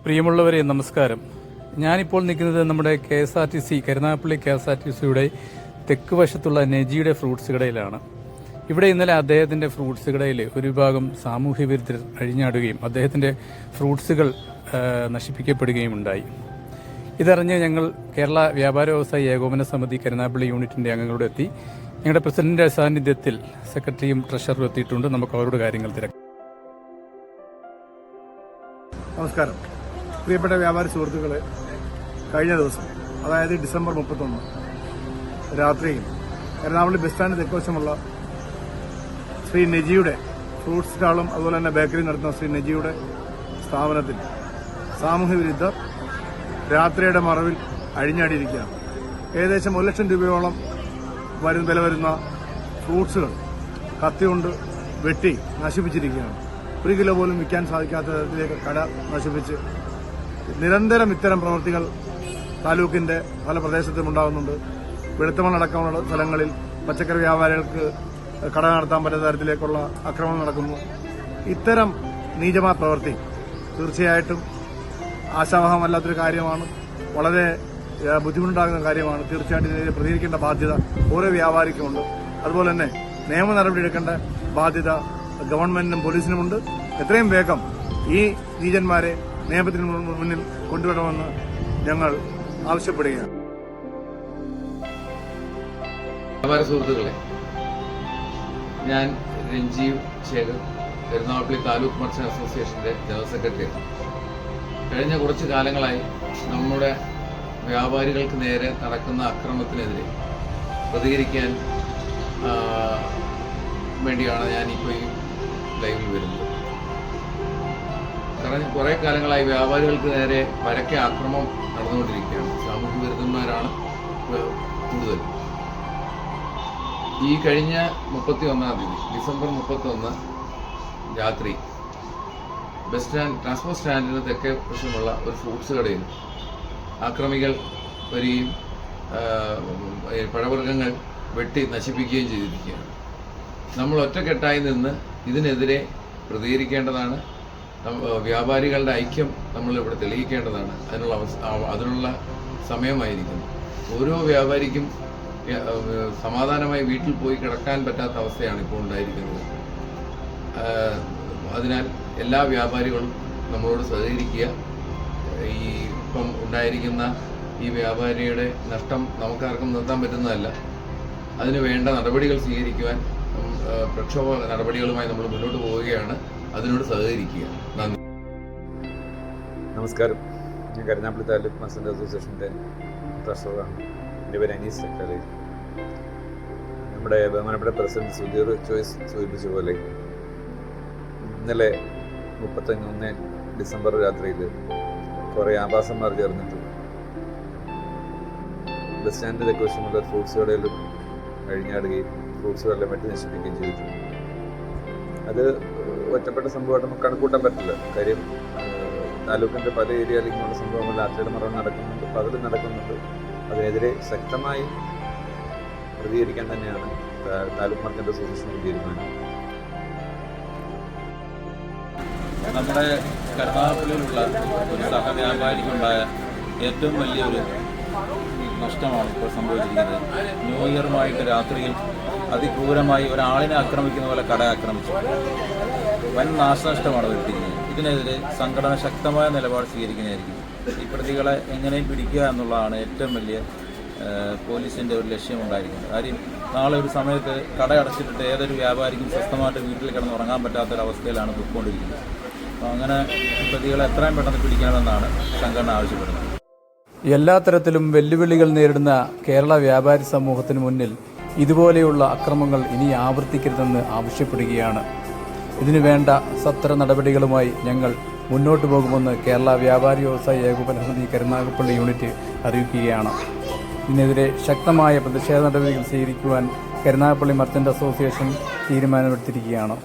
പ്രിയമുള്ളവരെ നമസ്കാരം. ഞാനിപ്പോൾ നിൽക്കുന്നത് നമ്മുടെ KSRTC കരുനാഗപ്പള്ളി KSRTCയുടെ തെക്ക് വശത്തുള്ള നെജിയുടെ ഫ്രൂട്ട്സ് കടയിലാണ്. ഇവിടെ ഇന്നലെ അദ്ദേഹത്തിന്റെ ഫ്രൂട്ട്സ് കടയിൽ ഒരു വിഭാഗം സാമൂഹ്യ വിരുദ്ധർ അഴിഞ്ഞാടുകയും അദ്ദേഹത്തിന്റെ ഫ്രൂട്ട്സുകൾ നശിപ്പിക്കപ്പെടുകയും ഉണ്ടായി. ഇതറിഞ്ഞ് ഞങ്ങൾ കേരള വ്യാപാര വ്യവസായ ഏകോപന സമിതി കരുനാഗപ്പള്ളി യൂണിറ്റിന്റെ അംഗങ്ങളോട് എത്തി. ഞങ്ങളുടെ പ്രസിഡന്റിന്റെ സാന്നിധ്യത്തിൽ സെക്രട്ടറിയും ട്രഷററും എത്തിയിട്ടുണ്ട്. നമുക്ക് അവരോട് കാര്യങ്ങൾ തിരക്കാം. നമസ്കാരം. പ്രിയപ്പെട്ട വ്യാപാരി സുഹൃത്തുക്കളെ, കഴിഞ്ഞ ദിവസം അതായത് ഡിസംബർ 31 രാത്രിയിൽ എറണാകുളം ബസ് സ്റ്റാൻഡ് തെക്കുവശമുള്ള ശ്രീ നെജിയുടെ ഫ്രൂട്ട്സ് സ്റ്റാളും അതുപോലെ തന്നെ ബേക്കറി നടത്തുന്ന ശ്രീ നെജിയുടെ സ്ഥാപനത്തിൽ സാമൂഹ്യ വിരുദ്ധർ രാത്രിയുടെ മറവിൽ അഴിഞ്ഞാടിയിരിക്കുകയാണ്. ഏകദേശം 1 ലക്ഷം രൂപയോളം വില വരുന്ന ഫ്രൂട്ട്സുകൾ കത്തികൊണ്ട് വെട്ടി നശിപ്പിച്ചിരിക്കുകയാണ്. 1 കിലോ പോലും വിൽക്കാൻ സാധിക്കാത്ത തരത്തിലേക്ക് കട നശിപ്പിച്ച് നിരന്തരം ഇത്തരം പ്രവൃത്തികൾ താലൂക്കിന്റെ പല പ്രദേശത്തും ഉണ്ടാകുന്നുണ്ട്. വെളുത്തമണ്ണടക്കമുള്ള സ്ഥലങ്ങളിൽ പച്ചക്കറി വ്യാപാരികൾക്ക് കട നടത്താൻ പറ്റുന്ന തരത്തിലേക്കുള്ള ആക്രമണം നടക്കുന്നു. ഇത്തരം നീചമായ പ്രവൃത്തി തീർച്ചയായിട്ടും ആശാവഹമല്ലാത്തൊരു കാര്യമാണ്. വളരെ ബുദ്ധിമുട്ടുണ്ടാകുന്ന കാര്യമാണ്. തീർച്ചയായിട്ടും ഇതിനെ പ്രതികരിക്കേണ്ട ബാധ്യത ഓരോ വ്യാപാരിക്കുമുണ്ട്. അതുപോലെ തന്നെ നിയമ നടപടി എടുക്കേണ്ട ബാധ്യത ഗവൺമെന്റിനും പോലീസിനുമുണ്ട്. എത്രയും വേഗം ഈ നീചന്മാരെ നിയമത്തിന് മുന്നിൽ കൊണ്ടുവരണമെന്ന് ഞങ്ങൾ ആവശ്യപ്പെടുകയാണ്. വ്യാപാര സുഹൃത്തുക്കളെ, ഞാൻ രഞ്ജീവ് ശേഖർ, എറണാകുളപ്പള്ളി താലൂക്ക് മർച്ചന്റ് അസോസിയേഷന്റെ ജനറൽ സെക്രട്ടറിയാണ്. കഴിഞ്ഞ കുറച്ചു കാലങ്ങളായി നമ്മുടെ വ്യാപാരികൾക്ക് നേരെ നടക്കുന്ന അക്രമത്തിനെതിരെ പ്രതികരിക്കാൻ വേണ്ടിയാണ് ഞാനിപ്പോൾ ഈ ലൈവിൽ വരുന്നത്. കാരണം കുറേ കാലങ്ങളായി വ്യാപാരികൾക്ക് നേരെ പരക്കെ ആക്രമണം നടന്നുകൊണ്ടിരിക്കുകയാണ്. സാമൂഹ്യ വിരുദ്ധന്മാരാണ് കൂടുതൽ. ഈ കഴിഞ്ഞ 31-ാം തീയതി ഡിസംബർ 31 രാത്രി ബസ് സ്റ്റാൻഡ് ട്രാൻസ്പോർട്ട് സ്റ്റാൻഡിന് തെക്കേ വശമുള്ള ഒരു ഫ്രൂട്ട്സ് കടയിൽ ആക്രമികൾ വരികയും പഴവർഗ്ഗങ്ങൾ വെട്ടി നശിപ്പിക്കുകയും ചെയ്തിരിക്കുകയാണ്. നമ്മൾ ഒറ്റക്കെട്ടായി നിന്ന് ഇതിനെതിരെ പ്രതികരിക്കേണ്ടതാണ്. വ്യാപാരികളുടെ ഐക്യം നമ്മളിവിടെ തെളിയിക്കേണ്ടതാണ്. അതിനുള്ള സമയമായിരിക്കുന്നു. ഓരോ വ്യാപാരിക്കും സമാധാനമായി വീട്ടിൽ പോയി കിടക്കാൻ പറ്റാത്ത അവസ്ഥയാണ് ഇപ്പോൾ ഉണ്ടായിരിക്കുന്നത്. അതിനാൽ എല്ലാ വ്യാപാരികളും നമ്മളോട് സഹകരിക്കുക. ഈ ഇപ്പം ഉണ്ടായിരിക്കുന്ന ഈ വ്യാപാരിയുടെ നഷ്ടം നമുക്കാർക്കും നിർത്താൻ പറ്റുന്നതല്ല. അതിന് വേണ്ട നടപടികൾ സ്വീകരിക്കുവാൻ പ്രക്ഷോഭ നടപടികളുമായി നമ്മൾ മുന്നോട്ട് പോവുകയാണ്. അതിനോട് സഹകരിക്കുക. നന്ദി. നമസ്കാരം. ഞാൻ കരുനാഗപ്പള്ളി താലൂക്ക് മർച്ചന്റ് അസോസിയേഷൻ്റെ ട്രഷററാണ്. എൻ്റെ പേര് അനീസ് ചക്കാലി. നമ്മുടെ ബഹുമാനപ്പെട്ട പ്രസിഡന്റ് സുധീർ ചോയ്സ് സൂചിപ്പിച്ച പോലെ ഇന്നലെ 31 ഡിസംബർ രാത്രിയിൽ കുറേ ആഭാസന്മാർ ചേർന്നിട്ട് ബസ് സ്റ്റാൻഡ് തെക്കുവശമുള്ള ഫ്രൂട്ട്സ് കടയിലും അഴിഞ്ഞാടുകയും ഫ്രൂട്ട്സുകളെല്ലാം വെട്ടി നശിപ്പിക്കുകയും ചെയ്തിട്ടുണ്ട്. അത് ഒറ്റപ്പെട്ട സംഭവമായിട്ട് നമുക്ക് കണക്കൂട്ടാൻ പറ്റില്ല. കാര്യം താലൂക്കിൻ്റെ പല ഏരിയയിലും ഇങ്ങനെയുള്ള സംഭവങ്ങൾ രാത്രിയുടെ മറവ് നടക്കുന്നുണ്ട്, പകലും നടക്കുന്നുണ്ട്. അതിനെതിരെ ശക്തമായി പ്രതികരിക്കാൻ തന്നെയാണ് താലൂക്ക് മർച്ചന്റ് അസോസിയേഷൻ്റെ തീരുമാനം. നമ്മുടെ കരുനാഗപ്പള്ളിയിലുള്ള ഒരു സഹവ്യാപാരിക്കുണ്ടായ ഏറ്റവും വലിയൊരു നഷ്ടമാണ് ഇപ്പോൾ സംഭവിച്ചിരിക്കുന്നത്. ന്യൂ ഇയറുമായിട്ട് രാത്രിയിൽ അതിക്രൂരമായി ഒരാളിനെ ആക്രമിക്കുന്ന പോലെ കട ആക്രമിച്ചു. വൻ നാശനഷ്ടമാണ് വരുത്തിയിരിക്കുന്നത്. ഇതിനെതിരെ സംഘടന ശക്തമായ നിലപാട് സ്വീകരിക്കുന്നതായിരിക്കും. ഈ പ്രതികളെ എങ്ങനെയും പിടിക്കുക എന്നുള്ളതാണ് ഏറ്റവും വലിയ പോലീസിൻ്റെ ഒരു ലക്ഷ്യമുണ്ടായിരിക്കുന്നത്. കാര്യം നാളെ ഒരു സമയത്ത് കട അടച്ചിട്ടിട്ട് ഏതൊരു വ്യാപാരിക്കും സ്വസ്ഥമായിട്ട് വീട്ടിൽ കിടന്ന് ഉറങ്ങാൻ പറ്റാത്തൊരവസ്ഥയിലാണ് പോയിക്കൊണ്ടിരിക്കുന്നത്. അപ്പോൾ അങ്ങനെ പ്രതികളെ എത്രയും പെട്ടെന്ന് പിടിക്കണമെന്നാണ് സംഘടന ആവശ്യപ്പെടുന്നത്. എല്ലാ തരത്തിലും വെല്ലുവിളികൾ നേരിടുന്ന കേരള വ്യാപാരി സമൂഹത്തിന് മുന്നിൽ ഇതുപോലെയുള്ള അക്രമങ്ങൾ ഇനി ആവർത്തിക്കരുതെന്ന് ആവശ്യപ്പെടുകയാണ്. ഇതിനു വേണ്ട സത്വര നടപടികളുമായി ഞങ്ങൾ മുന്നോട്ട് പോകുമെന്ന് കേരള വ്യാപാരി വ്യവസായ ഏകോപന സമിതി കരുനാഗപ്പള്ളി യൂണിറ്റ് അറിയിക്കുകയാണ്. ഇതിനെതിരെ ശക്തമായ പ്രതിഷേധ നടപടികൾ സ്വീകരിക്കുവാൻ കരുനാഗപ്പള്ളി മർച്ചന്റ് അസോസിയേഷൻ തീരുമാനമെടുത്തിരിക്കുകയാണ്.